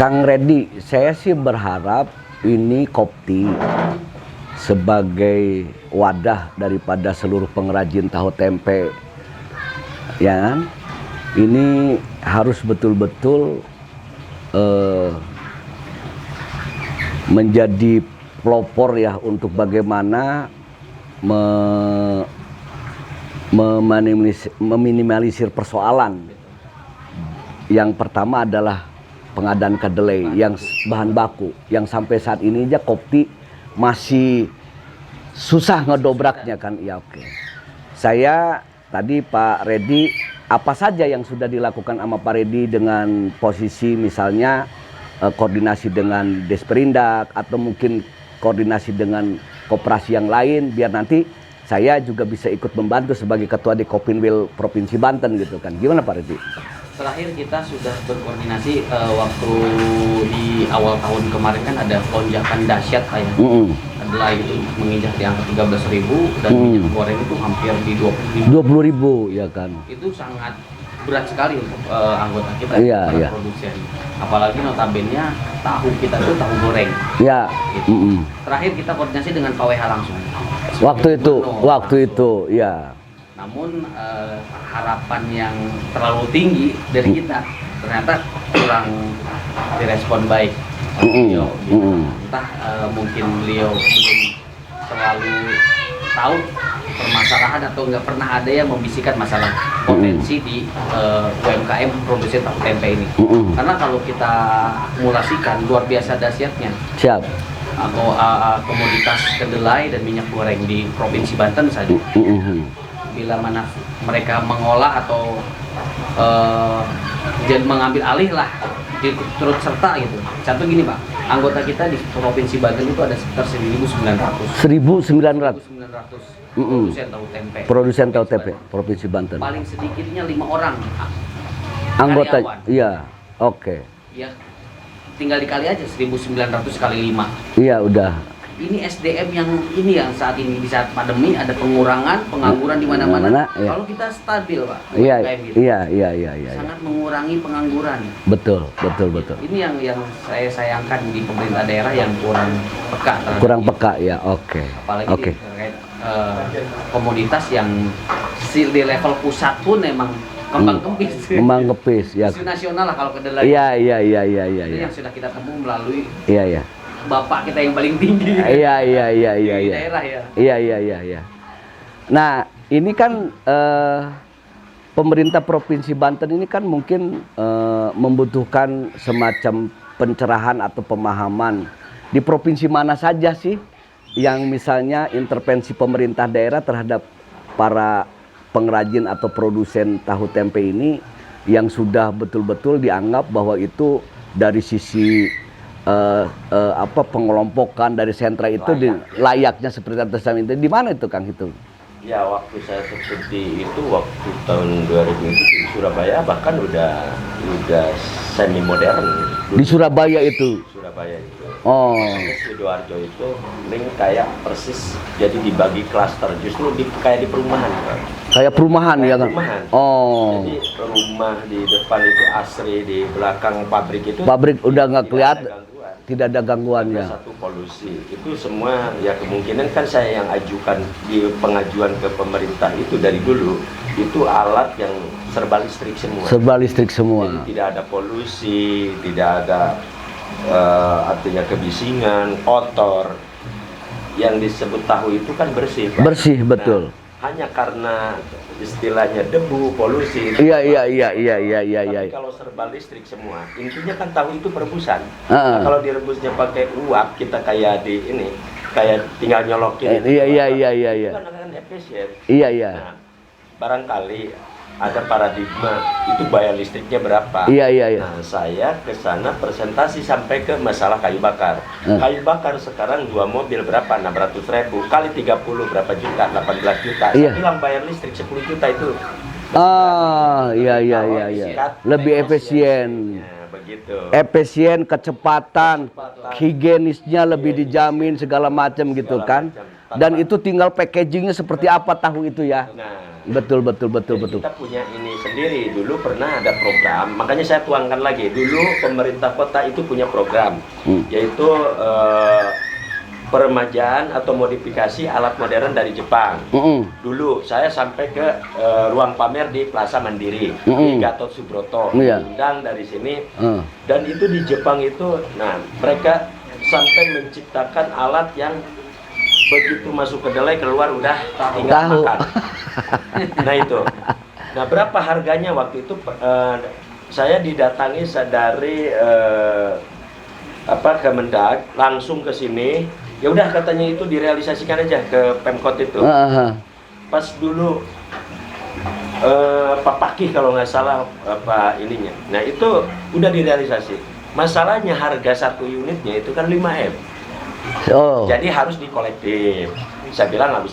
Kang Reddy, saya sih berharap ini Kopti sebagai wadah daripada seluruh pengrajin tahu tempe, ya kan? Ini harus betul-betul menjadi pelopor ya untuk bagaimana meminimalisir persoalan. Yang pertama adalah pengadaan kedelai yang bahan baku, yang sampai saat ini aja Kopti masih susah ngedobraknya kan. Ya oke. Saya tadi Pak Reddy, apa saja yang sudah dilakukan sama Pak Reddy dengan posisi misalnya koordinasi dengan Desperindak atau mungkin koordinasi dengan koperasi yang lain, biar nanti saya juga bisa ikut membantu sebagai ketua di Kopinwil Provinsi Banten gitu kan. Gimana Pak Reddy? Terakhir kita sudah berkoordinasi waktu di awal tahun kemarin kan ada lonjakan dahsyat kayak kedelai itu menginjak di angka 13.000 dan minyak goreng itu hampir di 20.000 ya kan. Itu sangat berat sekali untuk anggota kita, para produsen. Apalagi notabene tahu kita itu tahu goreng. Ya. Gitu. Terakhir kita koordinasi dengan KWH langsung. Waktu itu ya. Namun harapan yang terlalu tinggi dari kita ternyata kurang direspon baik beliau. Entah mungkin beliau belum terlalu tahu permasalahan atau nggak pernah ada yang membisikkan masalah potensi di UMKM produsen tahu tempe ini. Karena kalau kita mulasikan luar biasa dahsyatnya. Siap. Atau komoditas kedelai dan minyak goreng di Provinsi Banten saja. Bila mana mereka mengolah atau jadi mengambil alih lah, turut serta gitu. Contoh gini Pak, anggota kita di Provinsi Banten itu ada sekitar 1.900 produsen tahu tempe. Produsen tahu tempe Provinsi Banten. Paling sedikitnya 5 orang anggota. Karyawan. Iya, oke. Ya, tinggal dikali aja 1.900 kali 5. Iya udah. Ini SDM yang saat ini di saat pandemi ada pengurangan pengangguran di mana-mana. Ya. Kalau kita stabil Pak, iya. Sangat mengurangi pengangguran. Betul. Ini yang saya sayangkan di pemerintah daerah yang kurang peka. Kurang peka ya, oke. Apalagi terkait komoditas yang di level pusat pun emang kembang kempis ya. Isu nasional lah kalau kedelai. Iya. Itu yang sudah kita tempuh melalui. Iya. Bapak kita yang paling tinggi. Iya. Di daerah ya. Iya. Nah, ini kan pemerintah Provinsi Banten ini kan mungkin membutuhkan semacam pencerahan atau pemahaman di provinsi mana saja sih yang misalnya intervensi pemerintah daerah terhadap para pengrajin atau produsen tahu tempe ini yang sudah betul-betul dianggap bahwa itu dari sisi pengelompokan dari sentra itu layaknya seperti atas itu, di mana itu Kang itu? Ya waktu saya seperti itu waktu tahun 2000 itu di Surabaya bahkan udah semi modern. Di Surabaya itu. Oh. Sidoarjo itu link kayak persis jadi dibagi klaster justru kayak di perumahan. Kayak perumahan ya kan? Oh. Jadi rumah di depan itu asri, di belakang pabrik itu. Pabrik udah nggak kelihatan. Tidak ada gangguannya. Satu polusi itu semua ya kemungkinan kan saya yang ajukan di pengajuan ke pemerintah itu dari dulu itu alat yang serba listrik semua. Serba listrik semua. Jadi tidak ada polusi, tidak ada artinya kebisingan, kotor. Yang disebut tahu itu kan bersih, Pak. Bersih betul. Nah, hanya karena istilahnya debu, polusi. Iya. Tapi kalau serba listrik semua, intinya kan tahu itu perebusan. Nah, kalau direbusnya pakai uap, kita kayak di ini, kayak tinggal nyolokin. Iya. Itu kan akan efisien. Iya. Nah, barangkali ada paradigma itu bayar listriknya berapa. Iya. Nah, saya ke sana presentasi sampai ke masalah kayu bakar. Kayu bakar sekarang 2 mobil berapa? 600.000 kali 30 berapa juta? 18 juta. Saya bilang bayar listrik 10 juta itu. Iya. Lebih efisien. Begitu. Efisien, kecepatan, higienisnya lebih dijamin segala macam gitu kan. Dan itu tinggal packagingnya seperti apa tahu itu ya. Nah, Betul. jadi kita punya ini sendiri. Dulu pernah ada program, makanya saya tuangkan lagi. Dulu pemerintah kota itu punya program, yaitu peremajaan atau modifikasi alat modern dari Jepang. Dulu saya sampai ke ruang pamer di Plaza Mandiri, di Gatot Subroto, diundang dari sini. Dan itu di Jepang itu, nah mereka sampai menciptakan alat yang begitu masuk kedelai keluar udah tinggal makan. Nah itu. Nah berapa harganya waktu itu? Saya didatangi dari Kemendag, langsung ke sini. Ya udah katanya itu direalisasikan aja ke Pemkot itu. Pas dulu Pak Pakih kalau nggak salah apa ininya. Nah itu udah direalisasi. Masalahnya harga satu unitnya itu kan 5M. Jadi harus dikolektif. Saya bilang nggak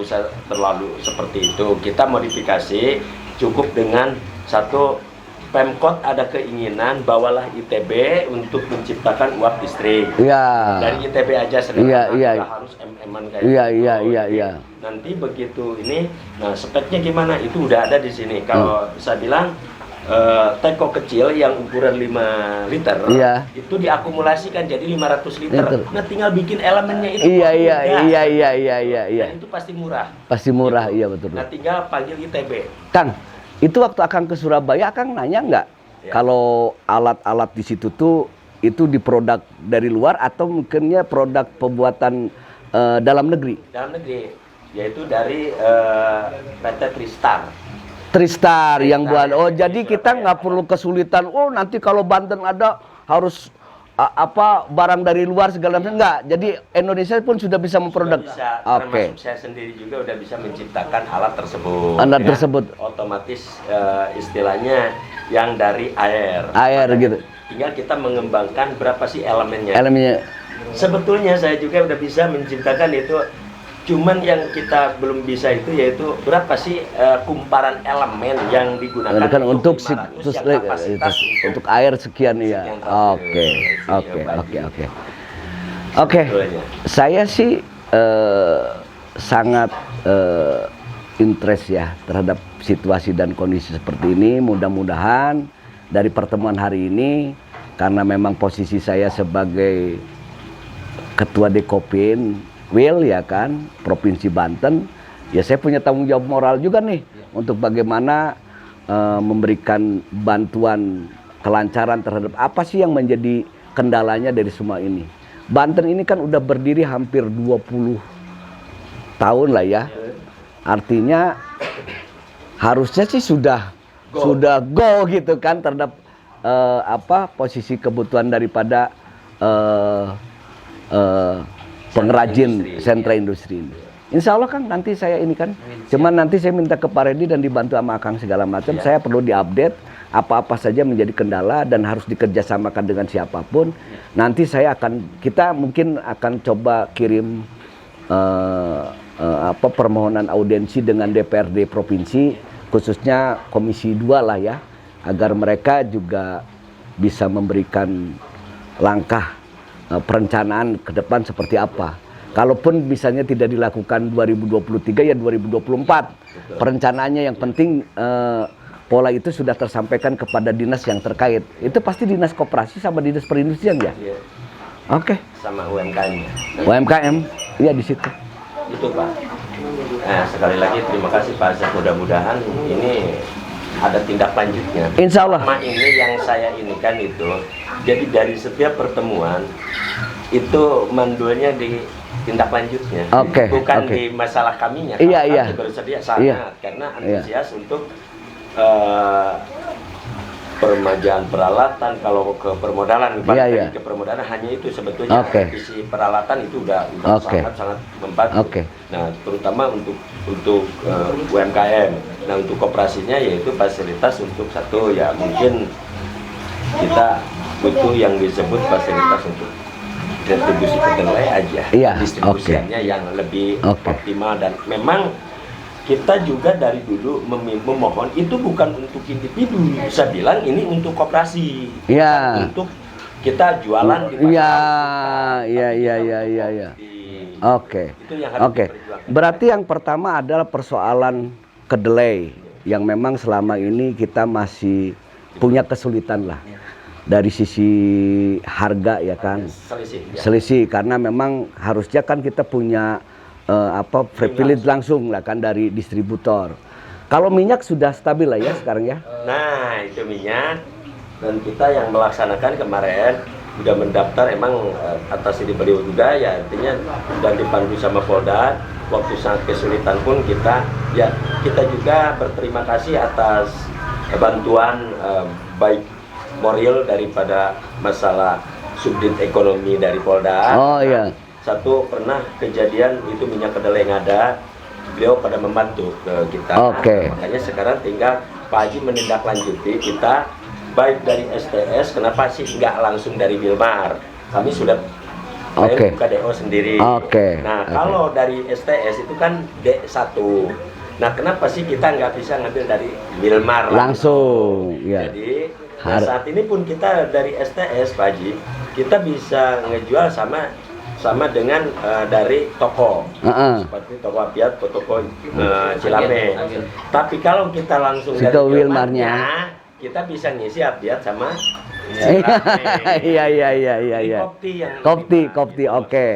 bisa terlalu seperti itu. Kita modifikasi cukup dengan satu. Pemkot ada keinginan bawalah ITB untuk menciptakan uap listrik. Dari ITB aja sederhana, harus MM-an kayak gitu. Nanti begitu ini, nah speknya gimana? Itu udah ada di sini. Kalau saya bilang teko kecil yang ukuran 5 liter itu diakumulasikan jadi 500 liter. Nah tinggal bikin elemennya itu. Dan itu pasti murah. Gitu. Iya betul. Nah tinggal panggil ITB. Kang, itu waktu Akang ke Surabaya, Akang nanya nggak kalau alat-alat di situ tuh itu diproduk dari luar atau mungkinnya produk pembuatan dalam negeri? Dalam negeri, yaitu dari PT Tristar yang buat. Jadi kita nggak perlu kesulitan. Nanti kalau Banten ada harus barang dari luar segala macam, enggak. Jadi Indonesia pun sudah bisa memproduk. Termasuk saya sendiri juga udah bisa menciptakan alat tersebut. Otomatis istilahnya yang dari air. Gitu. Tinggal kita mengembangkan berapa sih elemennya. Sebetulnya saya juga udah bisa menciptakan itu. Cuman yang kita belum bisa itu yaitu berapa sih kumparan elemen yang digunakan untuk untuk air sekian ya. Oke. Saya sih sangat interest ya terhadap situasi dan kondisi seperti ini. Mudah-mudahan dari pertemuan hari ini, karena memang posisi saya sebagai Ketua Dekopin Wil ya kan, Provinsi Banten, ya saya punya tanggung jawab moral juga nih untuk bagaimana memberikan bantuan kelancaran terhadap apa sih yang menjadi kendalanya dari semua ini. Banten ini kan udah berdiri hampir 20 tahun lah ya. Artinya harusnya sih sudah go gitu kan terhadap posisi kebutuhan daripada pengrajin sentra industri ini. Insya Allah kan nanti saya ini kan, cuman nanti saya minta ke Pak Redi dan dibantu sama Akang segala macam. Saya perlu diupdate apa-apa saja menjadi kendala dan harus dikerjasamakan dengan siapapun. Nanti kita mungkin akan coba kirim permohonan audiensi dengan DPRD provinsi, khususnya Komisi 2 lah ya, agar mereka juga bisa memberikan langkah perencanaan ke depan seperti apa. Kalaupun misalnya tidak dilakukan 2023 ya 2024. Perencanaannya yang penting pola itu sudah tersampaikan kepada dinas yang terkait. Itu pasti dinas koperasi sama dinas perindustrian ya. Oke. Sama UMKM. UMKM, iya di situ. Itu Pak. Nah sekali lagi terima kasih Pak Azhar. Mudah-mudahan ini ada tindak lanjutnya. Insya Allah. Sama ini yang saya inikan itu. Jadi dari setiap pertemuan itu mandulnya di tindak lanjutnya, bukan di masalah kaminya. Kami bersedia sangat karena antusias untuk peremajaan peralatan. Kalau ke permodalan, ke permodalan hanya itu sebetulnya isi peralatan itu udah sangat membantu. Nah terutama untuk UMKM. Nah untuk koperasinya yaitu fasilitas untuk satu ya mungkin kita butuh yang disebut fasilitas untuk distribusi kedelai aja, distribusiannya yang lebih optimal. Dan memang kita juga dari dulu memohon itu bukan untuk individu, saya bilang ini untuk koperasi, untuk kita jualan di pasar. Oke. Itu yang harus Oke. diperjuangkan. Berarti yang pertama adalah persoalan kedelai yang memang selama ini kita masih punya kesulitan lah dari sisi harga ya kan. Selisih. Ya. Selisih karena memang harusnya kan kita punya privilege langsung lah kan dari distributor. Kalau minyak sudah stabil lah ya sekarang ya. Nah, itu minyak, dan kita yang melaksanakan kemarin sudah mendaftar, emang atas ini beliau juga ya, artinya sudah dipandu sama Polda. Waktu sangat kesulitan pun kita juga berterima kasih atas bantuan baik moral daripada masalah subdit ekonomi dari Polda. Oh iya. Satu pernah kejadian itu minyak kedelai yang ada, beliau pada membantu ke kita. Oke. Makanya sekarang tinggal Pak Haji menindaklanjuti kita baik dari STS, kenapa sih nggak langsung dari Wilmar? Kami sudah buka DO sendiri. Nah, kalau dari STS itu kan D1. Nah, kenapa sih kita nggak bisa ngambil dari Wilmar langsung? Ya. Jadi saat ini pun kita dari STS, Pak Haji, kita bisa ngejual sama dengan dari toko, seperti toko Apiat, toko Cilame. Tapi kalau kita langsung dari Wilmarnya, kita bisa ngisi Apiat sama Iya. Kopti, oke.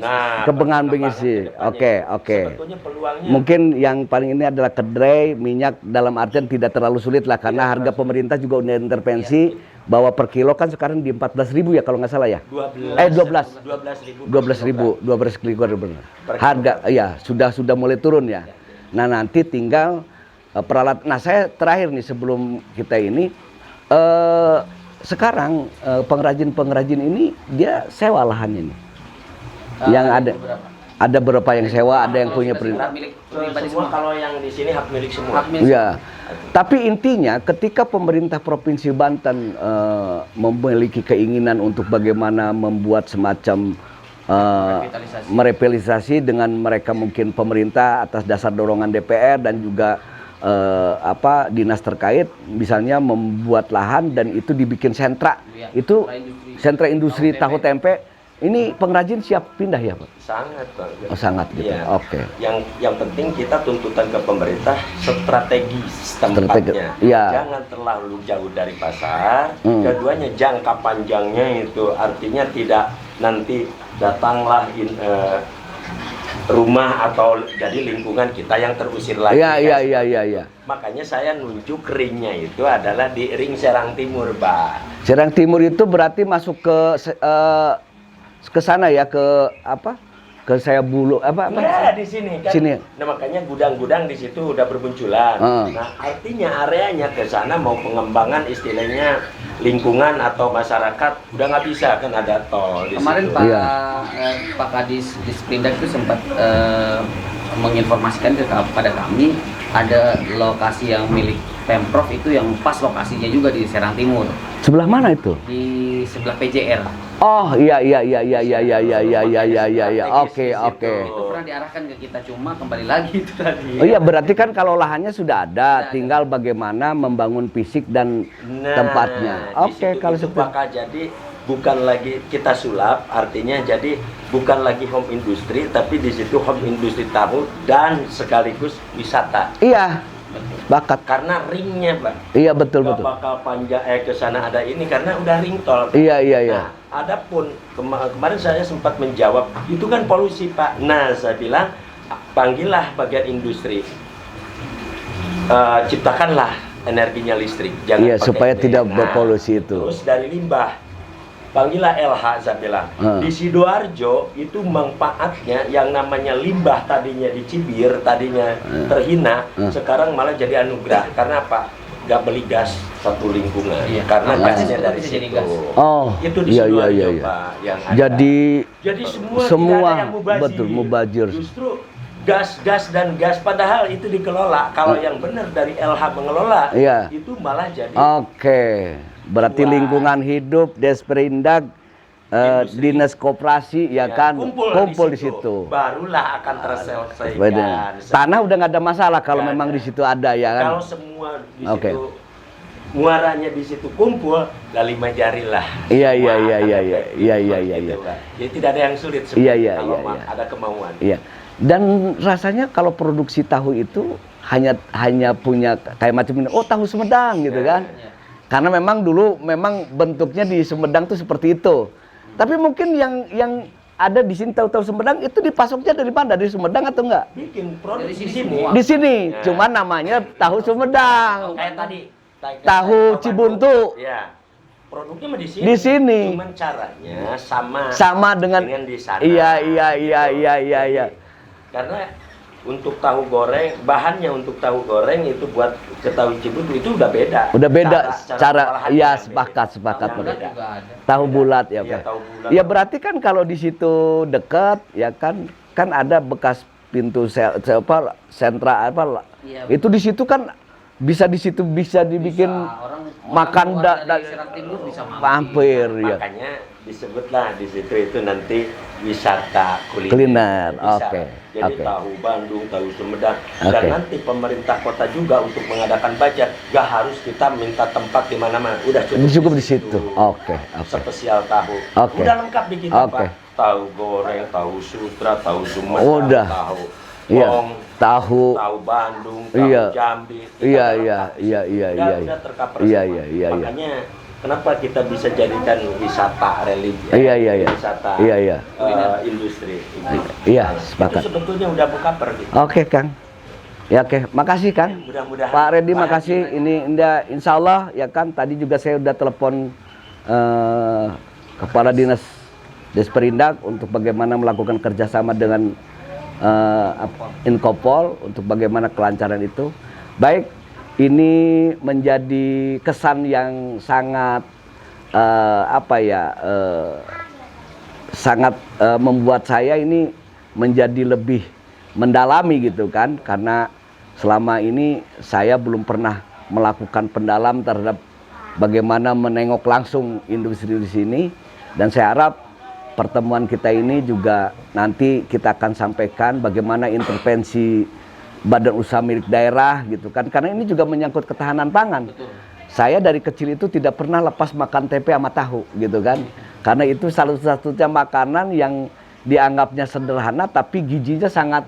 Nah, Kebengan mengisi. Oke. sebetulnya peluangnya Mungkin yang paling ini adalah kedelai, minyak dalam artian tidak terlalu sulit lah karena harga pemerintah juga udah intervensi bahwa per kilo kan sekarang di 14.000 ya kalau nggak salah ya. 12.000 benar. Harga ya sudah mulai turun ya. Nah, nanti tinggal peralatan. Nah, saya terakhir nih sebelum kita ini sekarang pengrajin ini dia sewa lahannya nih. Yang ada beberapa yang sewa, ada yang punya milik pribadi semua. Kalau yang di sini hak milik semua. Ya. Tapi intinya ketika pemerintah Provinsi Banten memiliki keinginan untuk bagaimana membuat semacam merevitalisasi dengan mereka mungkin pemerintah atas dasar dorongan DPR dan juga dinas terkait, misalnya membuat lahan dan itu dibikin sentra, itu sentra industri tahu tempe. Ini pengrajin siap pindah ya Pak? Sangat Pak. Oh, sangat gitu. Iya. Oke. Yang penting kita tuntutan ke pemerintah strategis tempatnya. Iya. Jangan terlalu jauh dari pasar. Keduanya jangka panjangnya itu artinya tidak nanti datanglah rumah atau jadi lingkungan kita yang terusir lagi. Iya. Makanya saya nunjuk ringnya itu adalah di ring Serang Timur, Pak. Serang Timur itu berarti masuk ke sana ya, ke saya bulu Nah, di sini kan. Sini. Nah, makanya gudang-gudang di situ udah bermunculan. Nah, artinya areanya ke sana mau pengembangan istilahnya lingkungan atau masyarakat udah nggak bisa, kan ada tol di Kemarin situ. Pak Kadis Disperindak itu sempat menginformasikan kepada kami ada lokasi yang milik Pemprov itu yang pas lokasinya juga di Serang Timur. Sebelah mana itu? Di sebelah PJR. Oh iya. Oke. Itu pernah diarahkan ke kita, cuma kembali lagi itu tadi. Oh iya, berarti kan kalau lahannya sudah ada, tinggal bagaimana membangun fisik dan tempatnya. Oke, kalau itu bakal jadi bukan lagi kita sulap, artinya jadi bukan lagi home industry, tapi di situ home industry tahu dan sekaligus wisata. Iya. Bakat. Karena ringnya, Pak. Iya, betul. Bakal panjang ke sana ada ini karena udah ring tol. Iya. Nah, adapun kemarin saya sempat menjawab, itu kan polusi, Pak. Nah, saya bilang panggillah bagian industri. Ciptakanlah energinya listrik. Jangan pakai supaya ini. tidak berpolusi itu. Terus dari limbah, panggillah LH, saya bilang. Di Sidoarjo itu manfaatnya yang namanya limbah tadinya dicibir, tadinya terhina, sekarang malah jadi anugerah. Karena apa? Gak beli gas satu lingkungan. Karena gasnya dari situ. Oh, itu di Sidoarjo, Pak, yang ada. Jadi semua tidak ada yang mubazir. Justru gas dan gas, padahal itu dikelola. Kalau yang benar dari LH mengelola, itu malah jadi. Oke. Berarti lingkungan hidup, Desperindak, dinas koperasi ya kan kumpul di situ. Barulah akan terselesaikan. Tanah udah nggak ada masalah kalau memang di situ ada ya kan. Kalau semua di situ muaranya di situ kumpul, lah 5 jari lah. Iya. Gitu, Pak. Jadi tidak ada yang sulit sebenarnya kalau ada kemauan. Iya. Dan rasanya kalau produksi tahu itu hanya punya kayak macam ini, oh tahu Sumedang gitu kan. Karena memang dulu bentuknya di Sumedang tuh seperti itu. Tapi mungkin yang ada di sini tahu-tahu Sumedang itu dipasoknya dari mana? Dari Sumedang atau enggak? Bikin produk Dari di sini sini. semua. Di sini, cuman namanya tahu Sumedang. Kayak tadi. Tahu Cibuntu. Ya. Produknya mah di sini. Di sini. Cuman caranya sama dengan di sana. Iya. Karena untuk tahu goreng, bahannya untuk tahu goreng itu buat ke tahu Cibuntu itu udah beda. Udah beda cara pengolahannya ya beda. sepakat Tahu benar. beda. juga ada. Tahu bulat ya, Iya, Pak. tahu bulat. Ya berarti kan kalau di situ dekat ya kan ada bekas pintu sentra apa. Iya, Itu di situ kan bisa dibikin orang makan dari Serang Timur bisa mampir ya. Makanya disebutlah di situ itu nanti wisata kuliner. Kuliner, Bisa. oke, Jadi oke. tahu Bandung, tahu Sumedang. Oke. Dan nanti pemerintah kota juga untuk mengadakan budget, gak harus kita minta tempat di mana-mana. Udah Cukup di situ. Oke. Spesial tahu. Oke. Udah lengkap di kita, Oke. Pak. Tahu goreng, tahu sutra, tahu Sumatera, Udah. tahu Iya. Long, Tahu. tahu Bandung, tahu Iya. Jambi. Kita Iya. udah tercover Iya. semua. Makanya kenapa kita bisa jadikan wisata religi? Iya. Wisata Iya. industri. Iya, Itu sepakat. sebetulnya udah buka pergi. Oke, Kang. Ya, oke. Makasih, Kang. Mudah-mudahan. Pak Reddy, bahan makasih. kita- Ini insya Allah ya kan. Tadi juga saya udah telepon Kepala Dinas Desperindak untuk bagaimana melakukan kerjasama dengan Inkopol untuk bagaimana kelancaran itu. Baik, ini menjadi kesan yang sangat sangat membuat saya ini menjadi lebih mendalami gitu kan, karena selama ini saya belum pernah melakukan pendalam terhadap bagaimana menengok langsung industri di sini, dan saya harap pertemuan kita ini juga nanti kita akan sampaikan bagaimana intervensi badan usaha milik daerah gitu kan, karena ini juga menyangkut ketahanan pangan. Betul. Saya dari kecil itu tidak pernah lepas makan tempe sama tahu gitu kan, karena itu salah satunya makanan yang dianggapnya sederhana tapi gizinya sangat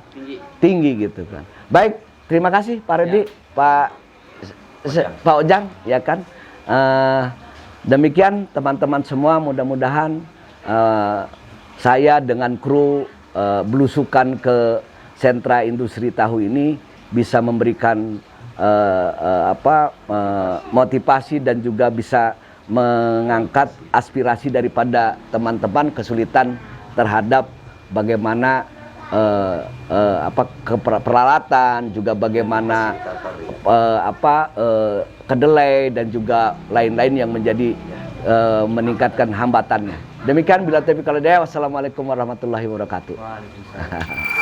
tinggi gitu kan. Baik, terima kasih Pak Reddy, Pak Ojang ya kan. Demikian teman-teman semua, mudah-mudahan saya dengan kru belusukan ke sentra industri tahu ini bisa memberikan motivasi dan juga bisa mengangkat aspirasi daripada teman-teman kesulitan terhadap bagaimana peralatan, juga bagaimana kedelai dan juga lain-lain yang menjadi meningkatkan hambatannya. Demikian bila taufiq wal hidayah. Wassalamualaikum warahmatullahi wabarakatuh. Waalaikumsalam.